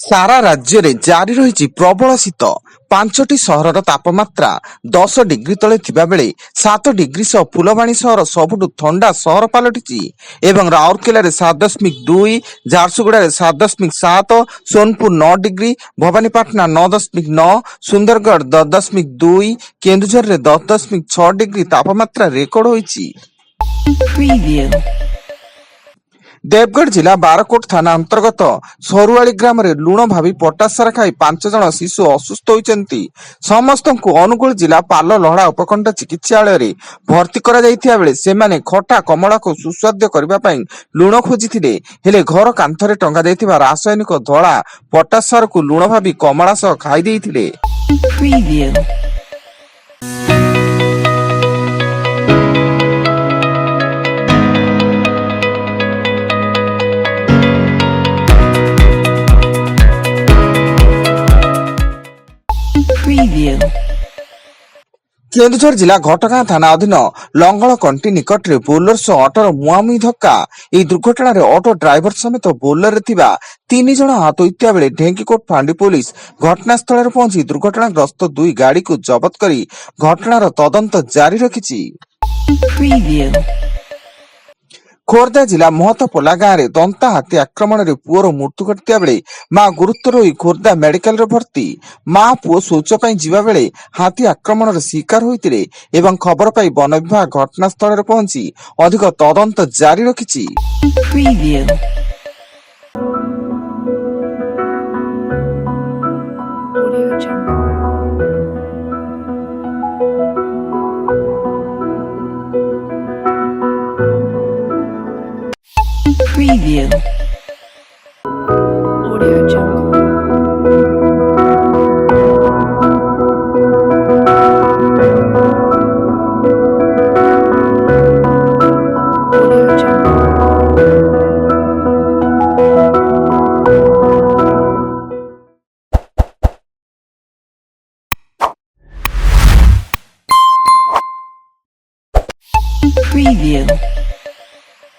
ସାରା ରାଜ୍ୟରେ ଜାରି ରହିଛି ପ୍ରବଳ ଶୀତ। 5ଟି ସହରର ତାପମାତ୍ରା 10 ଡିଗ୍ରୀ ତଳେ ଥିବାବେଳେ 7 ଡିଗ୍ରୀ ସହ ଫୁଲବାଣୀ ସହର ସବୁଠୁ ଥଣ୍ଡା ସହର ପାଲଟିଛି ଏବଂ ରାଉରକେଲାରେ 7.2, ଝାରସୁଗୁଡ଼ାରେ 7.7, ସୋନପୁର 9 ଡିଗ୍ରୀ, ଭବାନୀପାଟଣା 9.9, ସୁନ୍ଦରଗଡ଼ 10.2, କେନ୍ଦୁଝରରେ 10.6 ଡିଗ୍ରୀ ତାପମାତ୍ରା ରେକର୍ଡ ହୋଇଛି। ଦେବଗଡ଼ ଜିଲ୍ଲା ବାରକୋଟ ଥାନା ଅନ୍ତର୍ଗତ ସରୁଆଳି ଗ୍ରାମରେ ଲୁଣ ଭାବି ପଟାସାର ଖାଇ 5 ଜଣ ଶିଶୁ ଅସୁସ୍ଥ ହୋଇଛନ୍ତି। ସମସ୍ତଙ୍କୁ ଅନୁଗୁଳ ଜିଲ୍ଲା ପାଲଲହଡ଼ା ଉପଖଣ୍ଡ ଚିକିତ୍ସାଳୟରେ ଭର୍ତ୍ତି କରାଯାଇଥିବା ବେଳେ ସେମାନେ ଖଟା କମଳାକୁ ସୁସ୍ୱାଦ୍ୟ କରିବା ପାଇଁ ଲୁଣ ଖୋଜିଥିଲେ, ହେଲେ ଘର କାନ୍ଥରେ ଟଙ୍ଗା ଯାଇଥିବା ରାସାୟନିକ ଧଳା ପଟାସାରକୁ ଲୁଣ ଭାବି କମଳା ସହ ଖାଇ ଦେଇଥିଲେ। କେନ୍ଦୁଝର ଜିଲ୍ଲା ଘଟଗାଁ ଥାନା ଅଧୀନ ଲଙ୍ଗଳକଣ୍ଟି ନିକଟରେ ବୋଲେରୋ ସହ ଅଟୋର ମୁହାଁମୁହିଁ ଧକ୍କା। ଏହି ଦୁର୍ଘଟଣାରେ ଅଟୋ ଡ୍ରାଇଭର ସମେତ ବୋଲେରୋରେ ଥିବା 3 ଜଣ ଆହତ ହୋଇଥିବା ବେଳେ ଢେଙ୍କିକୋଟ ଫାଣ୍ଡି ପୋଲିସ ଘଟଣାସ୍ଥଳରେ ପହଞ୍ଚି ଦୁର୍ଘଟଣାଗ୍ରସ୍ତ 2 ଗାଡିକୁ ଜବତ କରି ଘଟଣାର ତଦନ୍ତ ଜାରି ରଖିଛି। ଖୋର୍ଦ୍ଧା ଜିଲ୍ଲା ମହତପୋଲା ଗାଁରେ ଦନ୍ତା ହାତୀ ଆକ୍ରମଣରେ ପୁଅର ମୃତ୍ୟୁ ଘଟିଥିବା ବେଳେ ମା ଗୁରୁତର ହୋଇ ଖୋର୍ଦ୍ଧା ମେଡିକାଲରେ ଭର୍ତ୍ତି। ମା ପୁଅ ଶୌଚ ପାଇଁ ଯିବା ବେଳେ ହାତୀ ଆକ୍ରମଣର ଶିକାର ହୋଇଥିଲେ ଏବଂ ଖବର ପାଇ ବନ ବିଭାଗ ଘଟଣାସ୍ଥଳରେ ପହଞ୍ଚି ଅଧିକ ତଦନ୍ତ ଜାରି ରଖିଛି।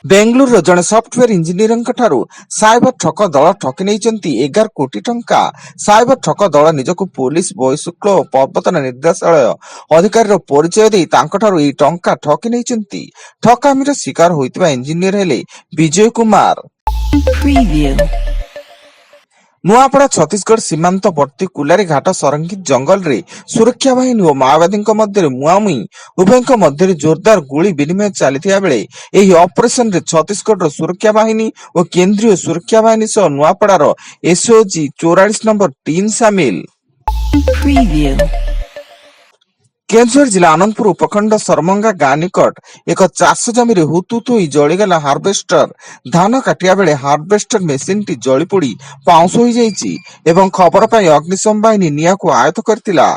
ବେଙ୍ଗାଲୁରୁର ଜଣେ ସଫ୍ଟୱେର ଇଞ୍ଜିନିୟରଙ୍କ ଠାରୁ ସାଇବର ଠକ ଦଳ ଠକି ନେଇଛନ୍ତି 11 କୋଟି ଟଙ୍କା। ସାଇବର ଠକ ଦଳ ନିଜକୁ ପୋଲିସ ବହିଃଶୁଳ୍କ ଓ ପ୍ରବର୍ତ୍ତନ ନିର୍ଦ୍ଦେଶାଳୟ ଅଧିକାରୀର ପରିଚୟ ଦେଇ ତାଙ୍କଠାରୁ ଏହି ଟଙ୍କା ଠକି ନେଇଛନ୍ତି। ଠକାମିର ଶିକାର ହୋଇଥିବା ଇଞ୍ଜିନିୟର ହେଲେ ବିଜୟ କୁମାର। ନୂଆପଡ଼ା ଛତିଶଗଡ଼ ସୀମାନ୍ତବର୍ତ୍ତୀ କୁଲାରୀ ଘାଟ ସଂରକ୍ଷିତ ଜଙ୍ଗଲରେ ସୁରକ୍ଷା ବାହିନୀ ଓ ମାଓବାଦୀଙ୍କ ମଧ୍ୟରେ ମୁହାଁମୁହିଁ ଉଭୟଙ୍କ ମଧ୍ୟରେ ଜୋରଦାର ଗୁଳି ବିନିମୟ ଚାଲିଥିବା ବେଳେ ଏହି ଅପରେସନରେ ଛତିଶଗଡ଼ର ସୁରକ୍ଷା ବାହିନୀ ଓ କେନ୍ଦ୍ରୀୟ ସୁରକ୍ଷା ବାହିନୀ ସହ ନୂଆପଡ଼ାର ଏସଓଜି 44 ନମ୍ବର ଟିମ୍ ସାମିଲ। କେନ୍ଦୁଝର ଜିଲ୍ଲା ଆନନ୍ଦପୁର ଉପଖଣ୍ଡ ସରମଙ୍ଗା ଗାଁ ନିକଟ ଏକ ଚାଷ ଜମିରେ ହୁତୁତୁ ହୋଇ ଜଳିଗଲା ହାର୍ଭେଷ୍ଟର। ଧାନ କାଟିବା ବେଳେ ହାର୍ଭେଷ୍ଟର ମେସିନଟି ଜଳିପୋଡି ପାଉଁଶ ହୋଇଯାଇଛି ଏବଂ ଖବର ପାଇ ଅଗ୍ନିଶମ ବାହିନୀ ନିଆଁକୁ ଆୟତ୍ତ କରିଥିଲା।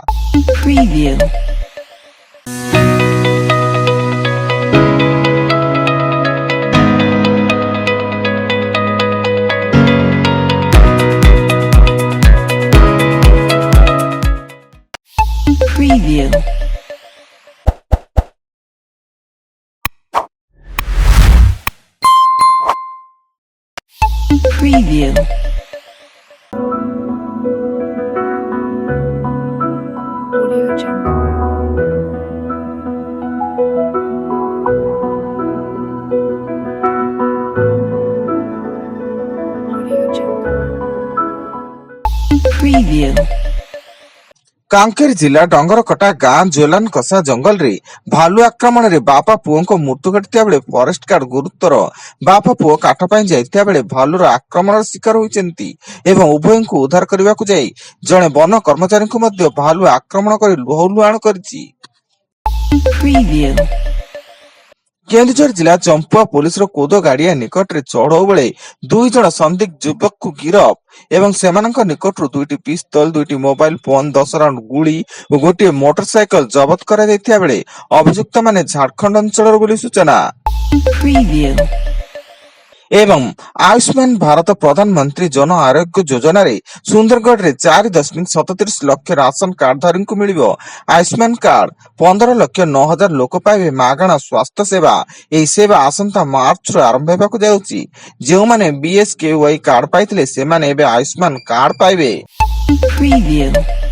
କାଂକେର ଜିଲ୍ଲା ଡଙ୍ଗରକଟା ଗାଁ ଜୋଲାନ କସା ଜଙ୍ଗଲରେ ଭାଲୁ ଆକ୍ରମଣରେ ବାପା ପୁଅଙ୍କ ମୃତ୍ୟୁ ଘଟିଥିବା ବେଳେ ଫରେଷ୍ଟ ଗାର୍ଡ ଗୁରୁତର। ବାପା ପୁଅ କାଠ ପାଇଁ ଯାଇଥିବା ବେଳେ ଭାଲୁର ଆକ୍ରମଣର ଶିକାର ହୋଇଛନ୍ତି ଏବଂ ଉଭୟଙ୍କୁ ଉଦ୍ଧାର କରିବାକୁ ଯାଇ ଜଣେ ବନ କର୍ମଚାରୀଙ୍କୁ ମଧ୍ୟ ଭାଲୁ ଆକ୍ରମଣ କରି ଲୁହଲୁହାଣ କରିଛି। କେନ୍ଦୁଝର ଜିଲ୍ଲା ଚମ୍ପୁଆ ପୋଲିସର କୋଦ ଗାଡିଆ ନିକଟରେ ଚଢଉ ବେଳେ 2 ଜଣ ସନ୍ଦିଗ୍ଧ ଯୁବକଙ୍କୁ ଗିରଫ ଏବଂ ସେମାନଙ୍କ ନିକଟରୁ 2ଟି ପିସ୍ତଲ, 2ଟି ମୋବାଇଲ ଫୋନ, 10 ରାଉଣ୍ଡ ଗୁଳି ଓ ଗୋଟିଏ ମୋଟରସାଇକେଲ ଜବତ କରାଯାଇଥିବା ବେଳେ ଅଭିଯୁକ୍ତମାନେ ଝାଡଖଣ୍ଡ ଅଞ୍ଚଳର ବୋଲି ସୂଚନା। ଏବଂ ଆୟୁଷ୍ମାନ ଭାରତ ପ୍ରଧାନମନ୍ତ୍ରୀ ଜନ ଆରୋଗ୍ୟ ଯୋଜନାରେ ସୁନ୍ଦରଗଡ଼ରେ 4.37 ଲକ୍ଷ ରାସନ କାର୍ଡଧାରୀଙ୍କୁ ମିଳିବ ଆୟୁଷ୍ମାନ କାର୍ଡ। 15,09,000 ଲୋକ ପାଇବେ ମାଗଣା ସ୍ୱାସ୍ଥ୍ୟ ସେବା। ଏହି ସେବା ଆସନ୍ତା ମାର୍ଚ୍ଚରୁ ଆରମ୍ଭ ହେବାକୁ ଯାଉଛି। ଯେଉଁମାନେ BSKY କାର୍ଡ ପାଇଥିଲେ ସେମାନେ ଏବେ ଆୟୁଷ୍ମାନ କାର୍ଡ ପାଇବେ। Preview.